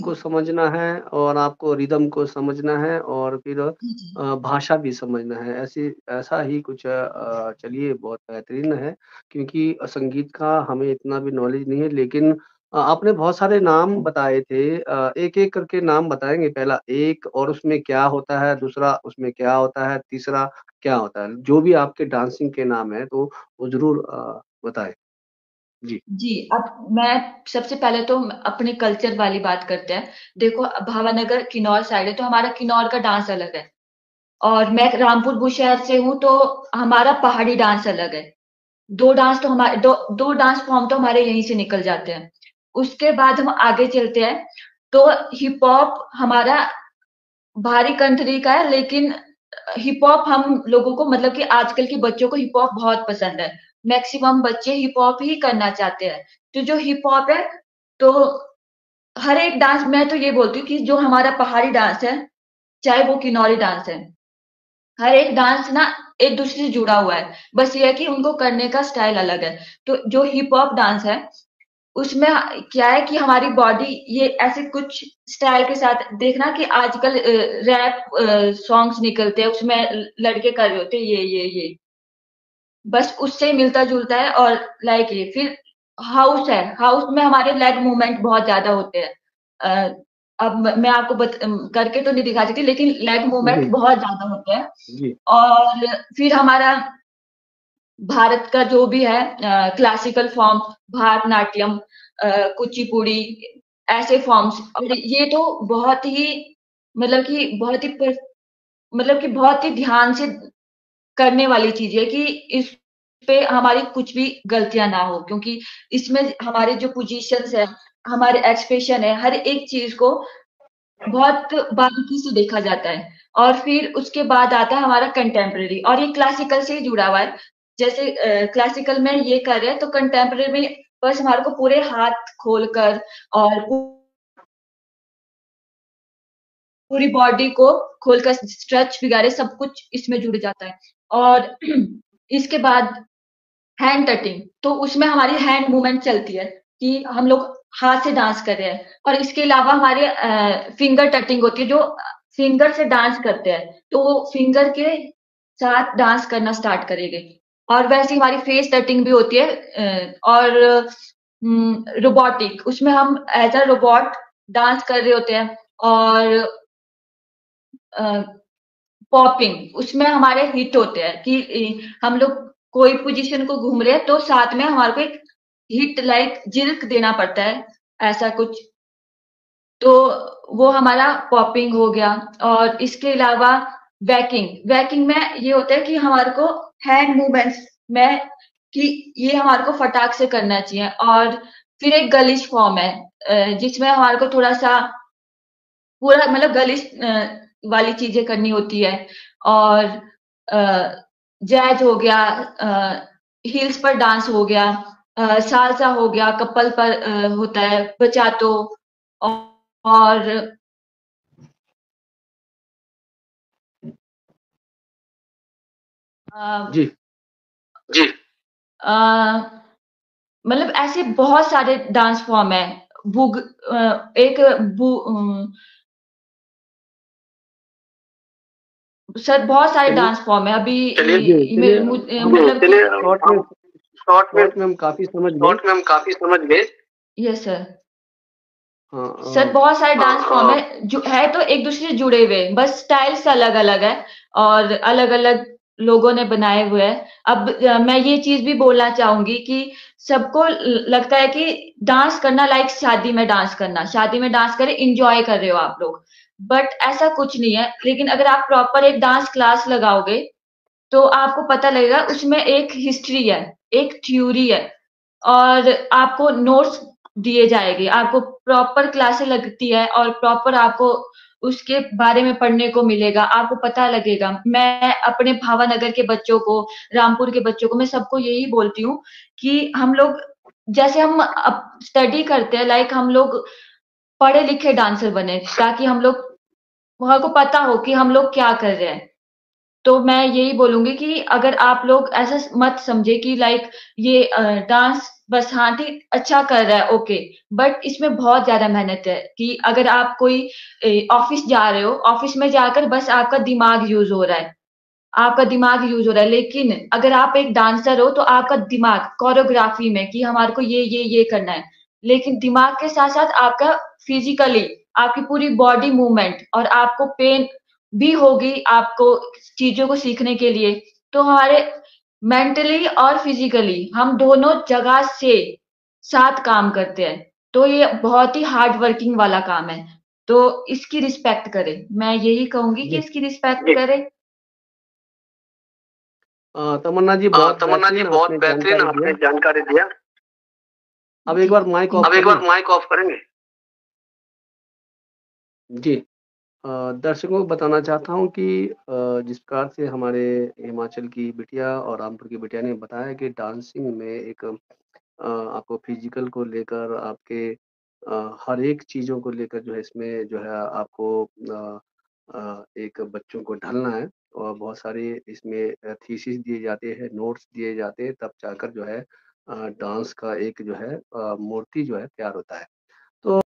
को समझना है और आपको रिदम को समझना है और फिर जी, जी। भाषा भी समझना है। ऐसा ही कुछ चलिए बहुत बेहतरीन है क्योंकि संगीत का हमें इतना भी नॉलेज नहीं है लेकिन आपने बहुत सारे नाम बताए थे एक-एक करके नाम बताएँगे? पहला एक और उसमें क्या होता है? दूसरा उसमें क्या होता है? तीसरा क्या होता है? जो भी आपके डांसिंग के नाम हैं तो वो ज़रूर बताएँ। जी। जी, अब मैं सबसे पहले तो अपने कल्चर वाली बात करते हैं। देखो भावानगर किन्नौर साइड है, तो हमारा किन्नौर का डांस अलग है और मैं रामपुर बुशहर से हूँ, तो हमारा पहाड़ी डांस अलग है। 2 डांस तो हमारे 2 डांस फॉर्म तो हमारे यहीं से निकल जाते हैं। उसके बाद हम आगे चलते हैं, तो हिप हॉप हमारा बाहरी कंट्री का है, लेकिन हिप हॉप हम लोगों को मतलब कि आजकल के बच्चों को हिप हॉप बहुत पसंद है। मैक्सिमम बच्चे हिप हॉप ही करना चाहते हैं। तो जो हिप हॉप है, तो हर एक डांस मैं तो ये बोलती हूँ कि जो हमारा पहाड़ी डांस है, चाहे वो किन्नौरी डांस है, हर एक डांस ना एक-दूसरे से जुड़ा हुआ है। बस ये है कि उनको करने का स्टाइल अलग है। तो जो हिप हॉप डांस है, उसमें क्या है कि हमारी बॉडी ये ऐसे कुछ स्टाइल के साथ देखना कि आजकल रैप सॉन्ग्स निकलते हैं, उसमें लड़के कर रहे होते हैं ये। बस उससे मिलता-जुलता है और लाइक ये। फिर हाउस है, हाउस में हमारे लेग मूवमेंट बहुत ज़्यादा होते हैं। अ, अब मैं आपको करके तो नहीं दिखा सकती, लेकिन लेग मूवमेंट जी, बहुत ज़्यादा होते हैं। जी, और फिर हमारा भारत का जो भी है क्लासिकल फॉर्म, भरतनाट्यम, कुचिपुड़ी, ऐसे फॉर्म्स, और ये तो बहुत ही मतलब कि बहुत ही मतलब कि बहुत ही ध्यान से करने वाली चीज़ है कि इस पे हमारी कुछ भी गलतियाँ ना हो, क्योंकि इसमें हमारे जो पोज़ीशंस हैं, हमारे एक्सप्रेशन है, हर एक चीज़ को बहुत बारीकी से देखा जाता है। और फिर उसके बाद आता है हमारा कंटेम्परेरी, और ये क्लासिकल से ही जुड़ा हुआ है। जैसे क्लासिकल में ये कर रहे हैं, तो कंटेम्परेरी में बस हमारे को पूरे हाथ खोलकर और पूरी बॉडी को खोलकर स्ट्रेच वगैरह सब कुछ इसमें जुड़ जाता है। और इसके बाद हैंड टचिंग, तो उसमें हमारी हैंड मूवमेंट चलती है कि हम लोग हाथ से डांस कर रहे हैं, और इसके अलावा हमारे फिंगर टचिंग होती है, जो फिंगर से डांस करते हैं, तो वो फिंगर के साथ डांस करना स्टार्ट करेंगे। और वैसे ही हमारी फेस टचिंग भी होती है। और रोबोटिक, उसमें हम एज अ रोबोट डांस कर रहे होते हैं। और पॉपिंग, उसमें हमारे हिट होते हैं कि हम लोग कोई पोजीशन को घूम रहे हैं, तो साथ में हमारे को एक हिट लाइक जिल्क देना पड़ता है, ऐसा कुछ। तो वो हमारा पॉपिंग हो गया। और इसके अलावा वैकिंग, वैकिंग में ये होता है कि हमारे को हैंड मूवमेंट्स में कि ये हमारे को फटाक से करना चाहिए। और फिर एक गर्लिश फॉर्म है, जिसमें हमारे को थोड़ा सा पूरा मतलब गर्लिश वाली चीजें करनी होती है। और जैज हो गया, हील्स पर डांस हो गया, सालसा हो गया, कपल पर होता है बचातो। और अ, जी। जी। अ, मतलब ऐसे बहुत सारे डांस फॉर्म है। बुग एक सर बहुत सारे चलिए डांस फॉर्म है अभी। जी, चलिए हम मतलब कि शॉर्ट में शॉर्ट में हम काफ़ी समझ गए। शॉर्ट में हम काफ़ी समझ गए। Yes sir. हाँ सर बहुत सारे डांस फॉर्म है, जो है तो एक दूसरे से जुड़े हुए, बस स्टाइल्स अलग-अलग है और अलग-अलग लोगों ने बनाए हुए हैं। अब मैं ये चीज़ भी बोलना चाहूँगी कि सबको लगता है कि डांस करना लाइक शादी में डांस करें, एन्जॉय कर रहे हो आप लोग। बट ऐसा कुछ नहीं है, लेकिन अगर आप प्रॉपर एक डांस क्लास लगाओगे, तो आपको पता लगेगा उसमें एक हिस्ट्री है, एक थ्योरी है, और आपको नोट्स दिए जाएँगे, आपको प्रॉपर क्लासेस लगती है और प्रॉपर आपको उसके बारे में पढ़ने को मिलेगा, आपको पता लगेगा। मैं अपने भावानगर के बच्चों को, रामपुर के बच्चों को, मैं सबको यही बोलती हूँ कि हम लोग जैसे हम अब स्टडी करते हैं, लाइक हम लोग पढ़े-लिखे डांसर बने, ताकि हम लोग को पता हो कि हम लोग क्या कर रहे हैं। तो मैं यही बोलूँगी कि अगर आप लोग ऐसा मत समझे कि लाइक ये डांस बस हाँ ठीक अच्छा कर रहा है ओके, बट इसमें बहुत ज़्यादा मेहनत है कि अगर आप कोई ऑफ़िस जा रहे हो, ऑफ़िस में जाकर बस आपका दिमाग यूज़ हो रहा है। आपका दिमाग यूज़ हो रहा है, लेकिन अगर आप एक डांसर हो तो आपका दिमाग कोरियोग्राफी में कि हमारे को ये करना है। लेकिन दिमाग के साथ-साथ आपका फिज़िकली आपकी पूरी बॉडी मूवमेंट और आपको पेन भी होगी आपको चीज़ों को सीखने के लिए। तो हमारे मेंटली और फिज़िकली हम दोनों जगह से साथ काम करते हैं। तो ये बहुत ही हार्ड वर्किंग वाला काम है। तो इसकी रिस्पेक्ट करें। मैं यही कहूँगी कि जी। इसकी रिस्पेक्ट करें। तमन्ना जी बहुत तमन्ना जी बेहतरीन बहुत आपने बेहतरीन जानकारी आपने दिया। जानकारी दिया। अब एक जी। बार माइक ऑफ अब एक करें? बार माइक ऑफ करेंगे? जी। दर्शकों को बताना चाहता हूँ कि जिस प्रकार से हमारे हिमाचल की बिटिया और रामपुर की बिटिया ने बताया कि डांसिंग में एक आपको फिजिकल को लेकर आपके हर एक चीज़ों को लेकर जो है इसमें जो है आपको एक बच्चों को ढलना है और बहुत सारे इसमें थीसिस दिए जाते हैं, नोट्स दिए जाते हैं, तब जाकर जो है डांस का एक जो है मूर्ति जो है तैयार होता है। तो